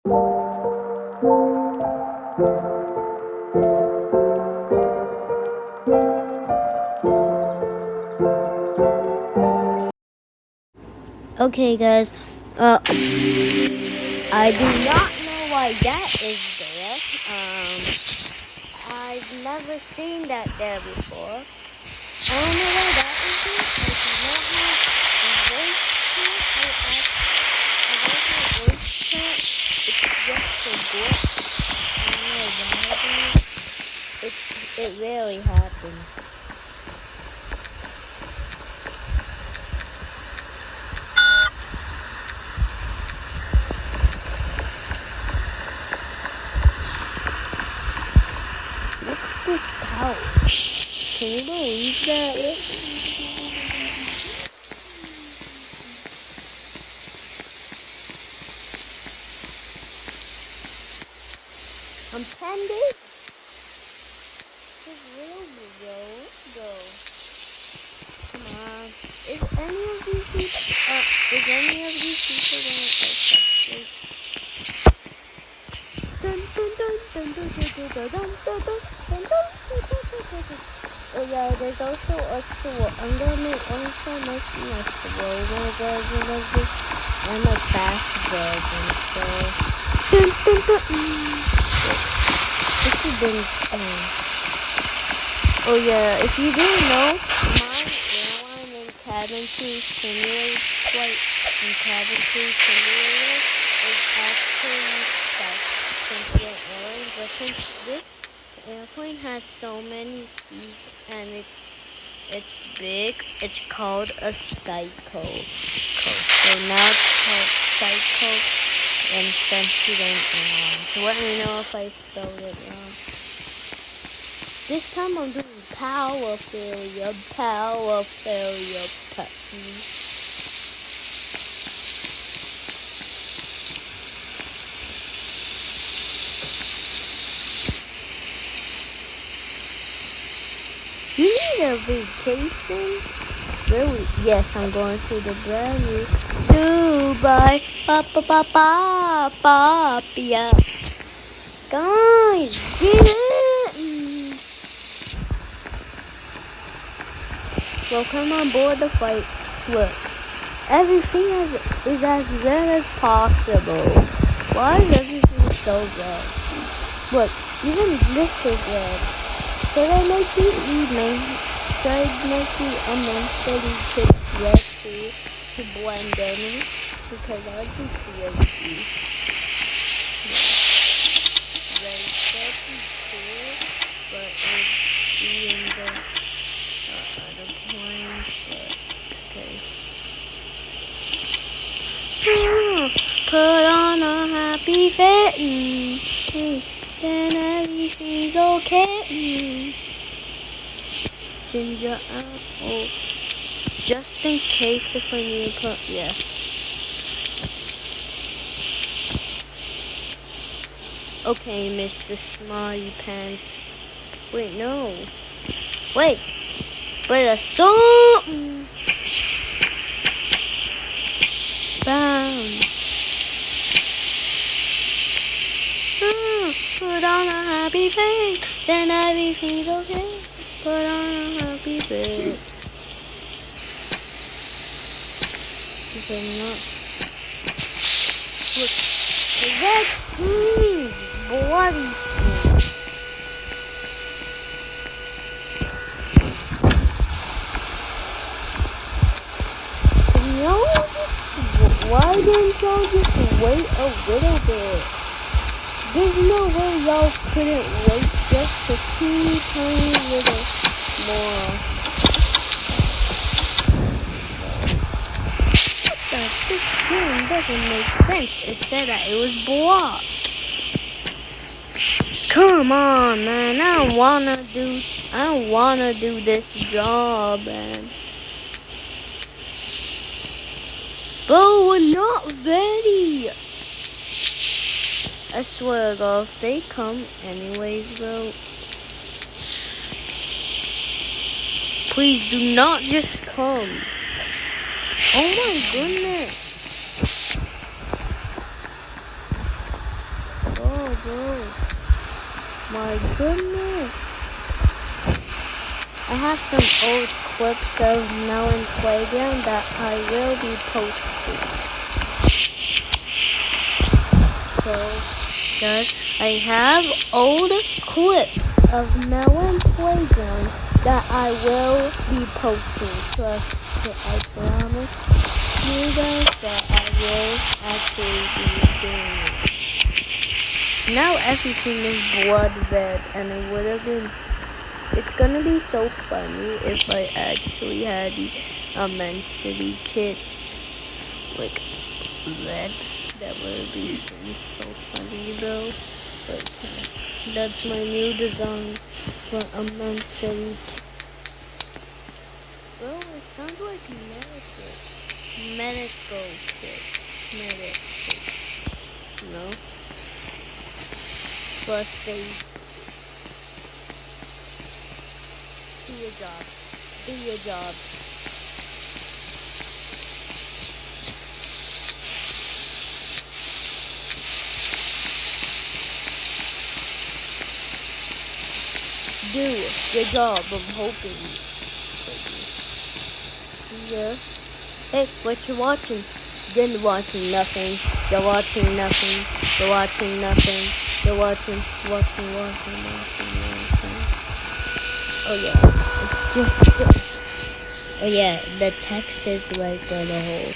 Okay, guys. I do not know why that is there. I've never seen that there before. I don't know why that is there. I do not have a voice chat. I don't have voice chat. It's just a book. I don't know why that. It rarely happens. Look at this couch. Can you believe that? I'm pending. This room will go. Let's go. Come on. Is any of these people gonna accept this? Oh yeah, there's also extra. I'm gonna make also make some extra version of this and a fast version. So this has been. Oh yeah, if you didn't know, my airline in Cabin 2 Simulator flight in Cabin 2 Simulator is actually Frontier Airlines, but since this airplane has so many seats and it's big, it's called a Psycho. So now it's called Psycho and Sensitive Airlines. So let me know if I spelled it wrong. This time I'm doing power failure. You need a vacation? Really? Yes, I'm going to the brand new Dubai. Yeah. Guys, get it! Welcome on board the flight. Look, everything is as red as possible. Why is everything so red? Look, even this is red. Should I make you mentally pick red too to blend in? Because I can see everything. Red should be cool, but it would be in the point, but okay. Put on a happy face, then everything's okay. Ginger apple, just in case if I need to put, yeah. Okay, Mr. Smarty Pants. Wait, no. Wait. But a song. Bam. Put on a happy face, then everything's okay. Put on a happy face. Is it not? Look, red trees, bloody. No, why didn't y'all just wait a little bit? There's no way y'all couldn't wait just a teeny tiny little more. This game doesn't make sense. It said that it was blocked. Come on, man. I don't wanna do this job, man. But we're not ready. I swear, God, if they come anyways, bro. Please do not just come. Oh my goodness. Oh, bro. My goodness. I have some old clips of Melon Playground that I will be posting. So, guys, I have old clips of Melon Playground that I will be posting. So I promise you guys that I will actually be doing it. Now everything is blood red, and it would have been. It's gonna be so funny if I actually had the Immensity kits like red. That would be so funny though. But that's my new design for Immensity. Bro, it sounds like Medical kit. Medical. No. Plus they do your job. Do your job. Do your job. I'm hoping. Yeah. Hey, what you watching? You're watching nothing. You're watching nothing. You're watching nothing. You're watching. Oh yeah. Oh yeah, the text is like the whole.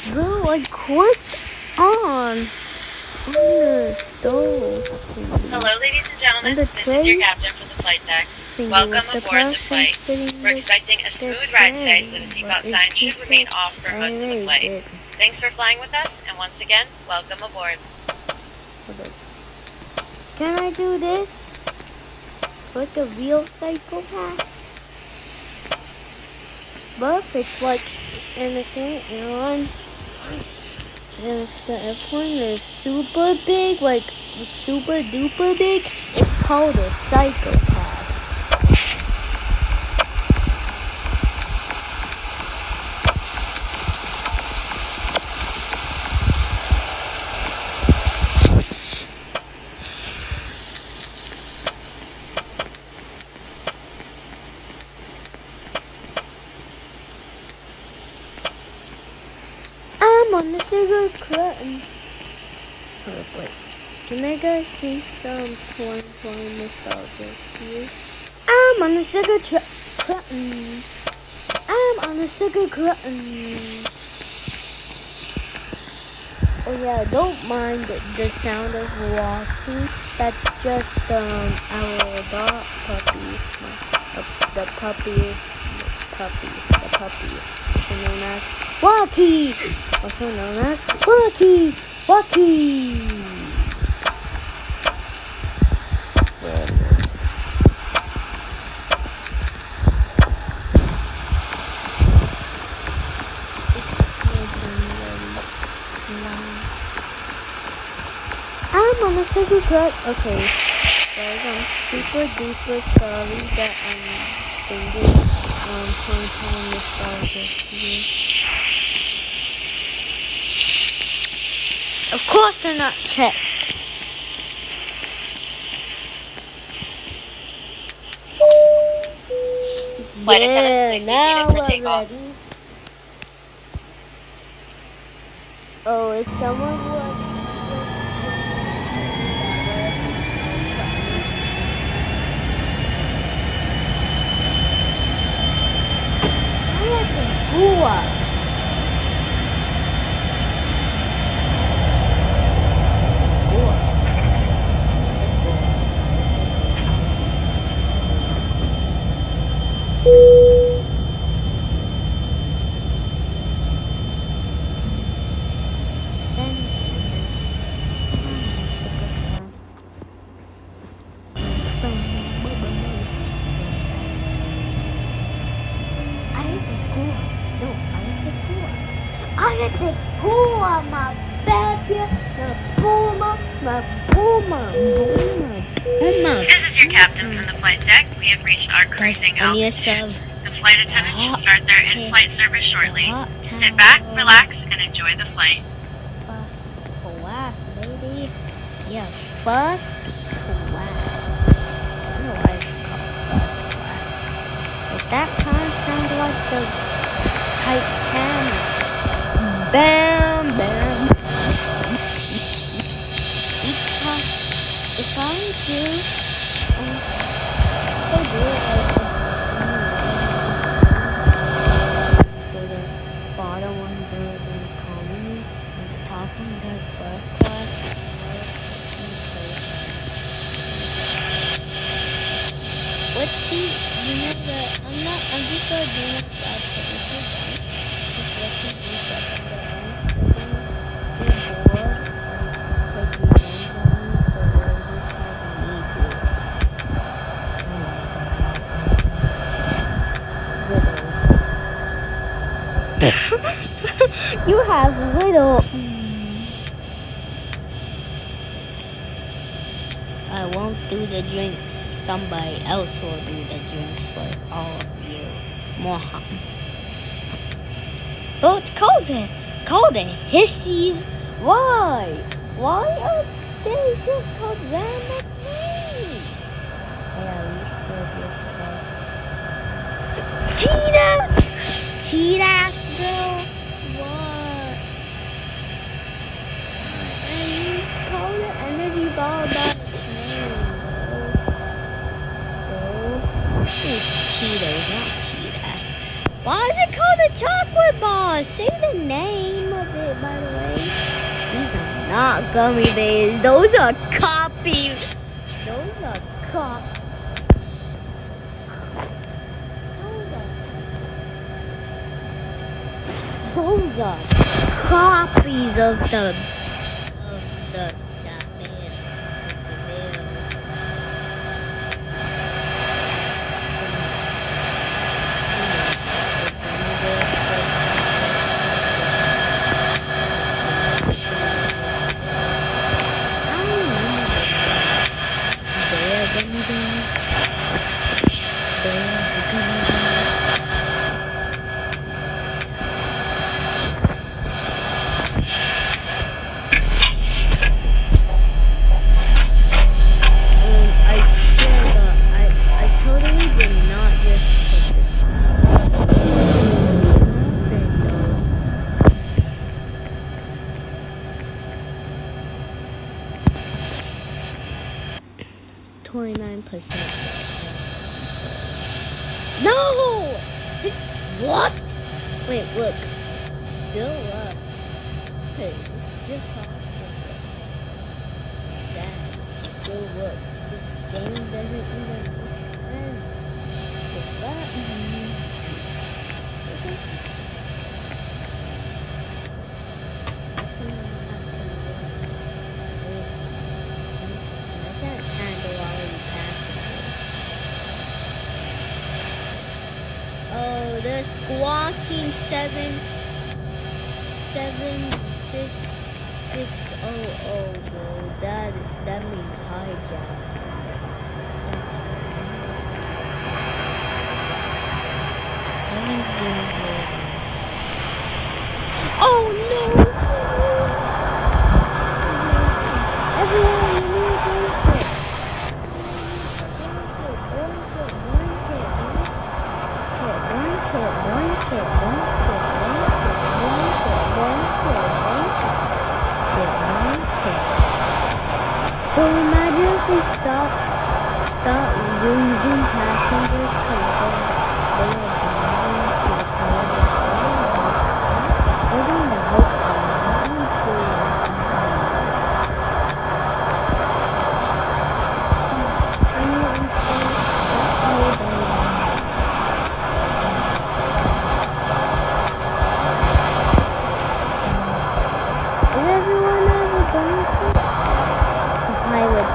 Bro, I clicked on the stove. Hello, ladies and gentlemen. This is your captain for the flight deck. Welcome aboard the flight. We're expecting a smooth ride today, so the seatbelt sign should remain off for most of the flight. Thanks for flying with us, and once again, welcome aboard. Can I do this? Like a real psychopath? But if it's like innocent airline, and if the airplane is super big, like super duper big, it's called a psychopath. I'm on the cigarette curtain. Wait, can I guys see some porn nostalgia here? I'm on the cigarette curtain. I'm on the cigarette curtain. Oh yeah, don't mind the sound of walking. That's just our dog puppy. The puppy. Also known as Walkie. Also known as Walkie. I'm on a second cut. Okay, guys, I'm super duper sorry that I'm singing Porn nostalgia here. Of course they're not checked. Flight attendants, please be seated for takeoff. Ready. Oh, is someone like? I like the Gua. the Puma, my baby, the Puma, my Puma, Puma. This is your captain from the flight deck. We have reached our cruising altitude. The flight attendant should start their in-flight service shortly. Sit back, relax, and enjoy the flight. First class, baby. Yeah, first class. I don't know why it's called first class. But that kind of sounds like the Titanic. Bam, bam. If I do so the bottom one does economy, and the top one does first class. Let's see, you know that I'm just gonna do my bad technical done. Just let me do stuff on the end. You're bored, take me you have little. I won't do the drinks. Somebody else will do the drinks for all of you. Moha. Oh, it's cold. Cold. Hissies. Why? Why are they just called random names? Cheetahs. Cheetahs, girl. What? And you call the energy ball by its name, bro. Cheetos, not cheetahs. Why is it called a chocolate bar? Say the name of it, by the way. These are not gummy bears. Those are copies. Those are copies. Those are copies of that man. I totally did not just put this out. 29%. No! What? Wait, look. Still up. Hey, it's just possible. That still works. This game doesn't even make sense. With that, I can't handle all these passengers. Oh, the squawking 77600, bro. That means hijack. Oh no! Everyone, you need a blanket. Well, imagine if we stop losing passengers because they are driving to the point of we're going to hope for Is everyone ever going to? The pilot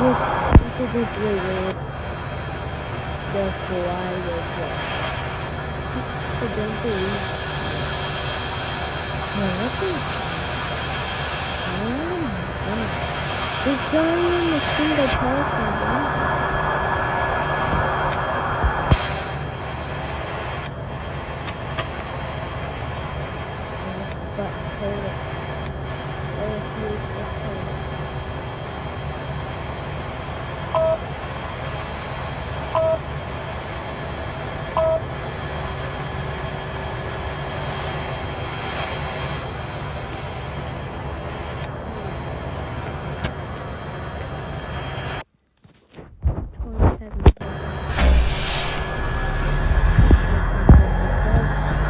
Look at this way, the quiet one. I don't believe. No, what's this? Oh my god. There's not even a single person there. But hold it. Let's use this one.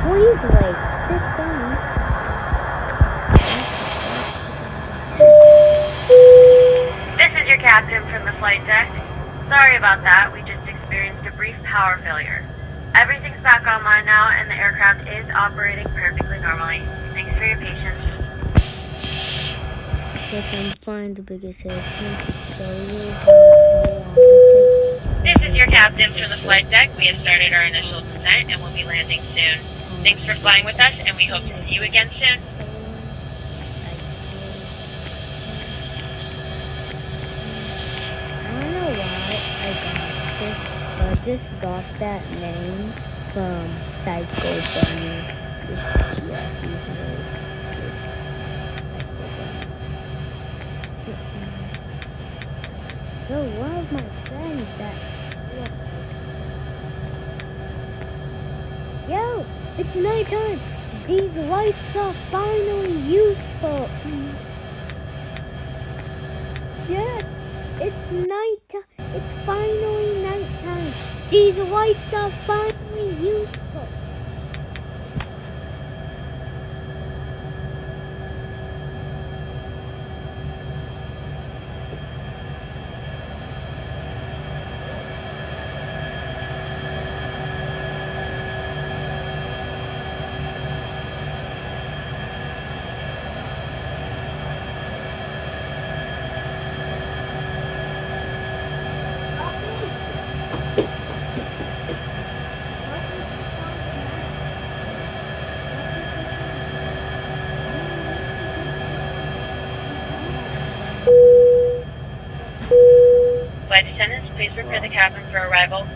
Please wait. Sit down. This is your captain from the flight deck. Sorry about that, we just experienced a brief power failure. Everything's back online now and the aircraft is operating perfectly normally. Thanks for your patience. Yes, I'm fine. The biggest airplane to show you how long it takes. This is your captain from the flight deck. We have started our initial descent and will be landing soon. Thanks for flying with us and we hope to see you again soon. I don't know why I got this, but I just got that name from Psycho Bunny. Yeah, he's really good. So one of my friends that yo, it's nighttime. These lights are finally useful. Yeah, it's night. It's finally nighttime. These lights are finally useful. Flight attendants, please prepare the cabin for arrival.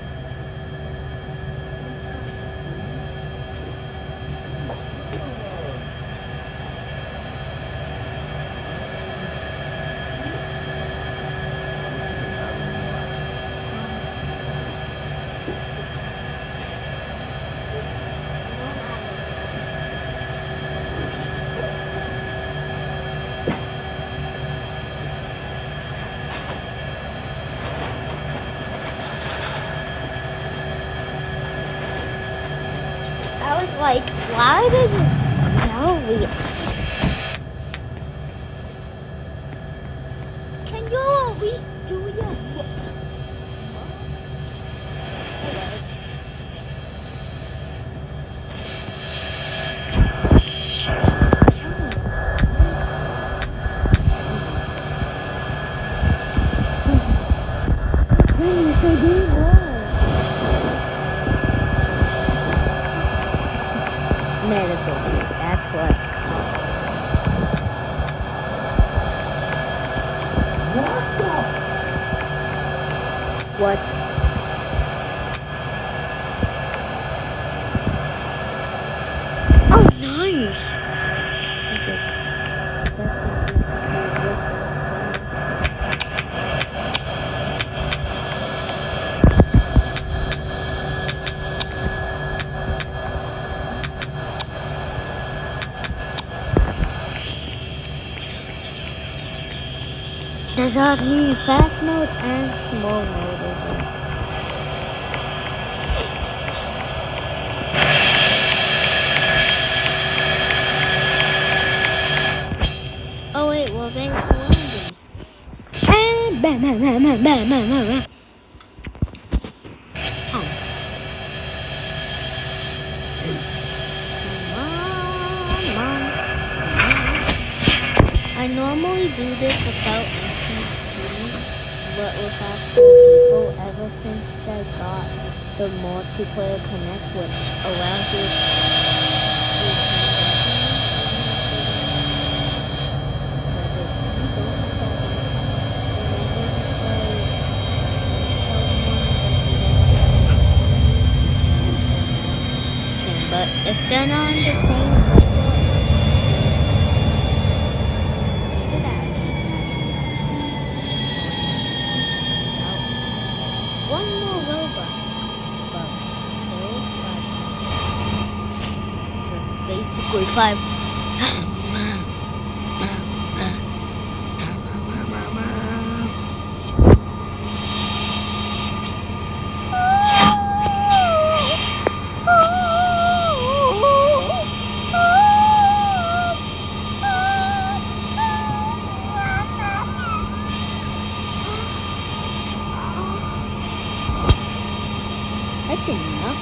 I was like, why does it smell weird? Can you always do your work? Medical, that's what it's called. What? Oh, nice. Does that mean fast mode and small mode again? Oh wait, well thanks for landing. And bam, bam, bam, bam, bam, bam, bam, bam. I normally do this without NPCs, but with actual people ever since I got the multiplayer connect, which allows you but if they're not on the same one more robot, but basically 5. That's enough.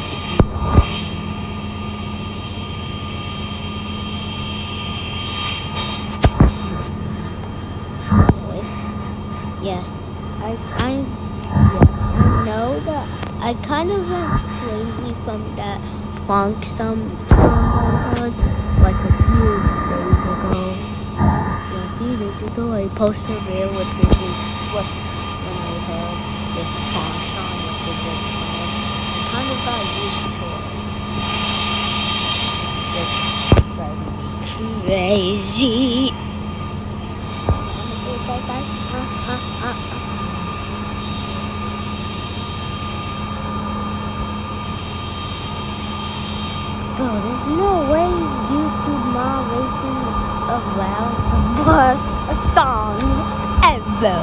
Yeah, I know that I kind of went crazy from that funk like a few days ago. Yeah, a few days ago I posted a reel which is when I heard this funk song, which is this song. I kind of got used to it. Just driving me crazy. Bro, there's no way YouTube Mom Racing allows the worst song ever.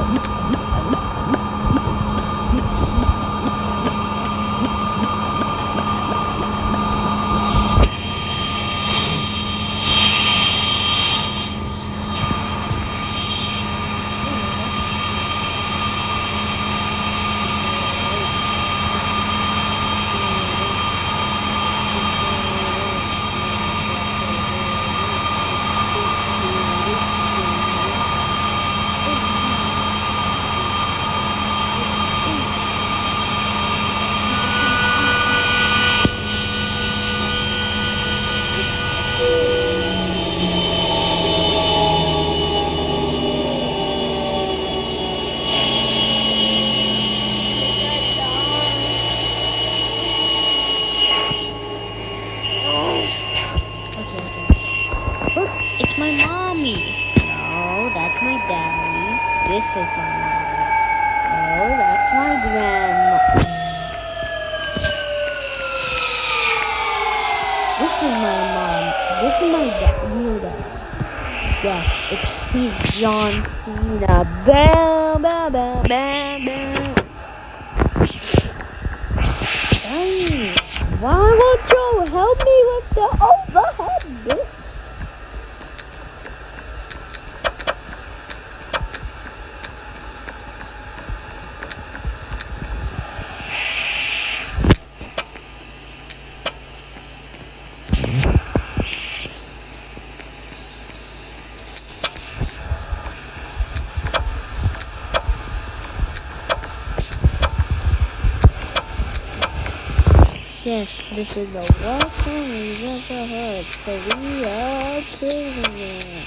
Look, it's my mommy. No, that's my daddy. This is my mommy. No, that's my grandma. This is my mom. This is my dad. Yeah, he's John Cena. Bam, bam, bam, bam, bam. Dang, why won't you help me with the overhead bit? Yes, this is the worst song we've ever heard, so we are killing it.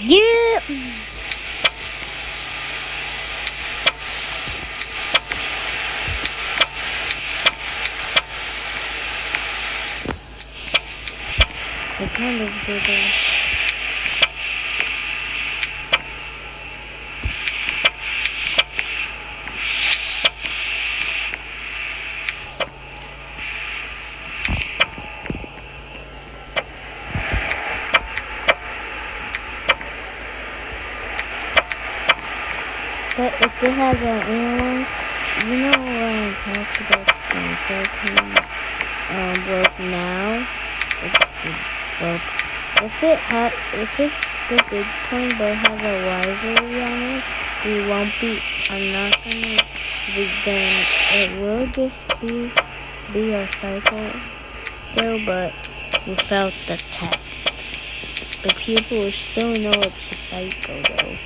Yeah! I kind of did it. But if it has an airline, you know when I talked about something broke now, it's broke. If it's the big plane but it has a rivalry on it, we won't be. I'm not gonna. Then it will just be a cycle still, but without the text. But people will still know it's a cycle though.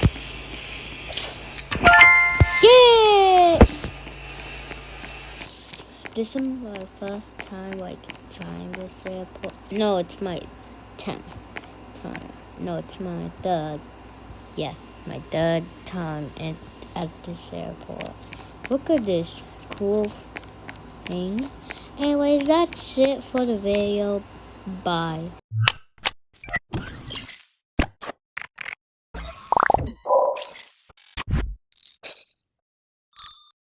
Yeah! This is my first time like trying this airport. No, it's my 10th time. No, it's my third. Yeah, my third time at this airport. Look at this cool thing. Anyways, that's it for the video. Bye.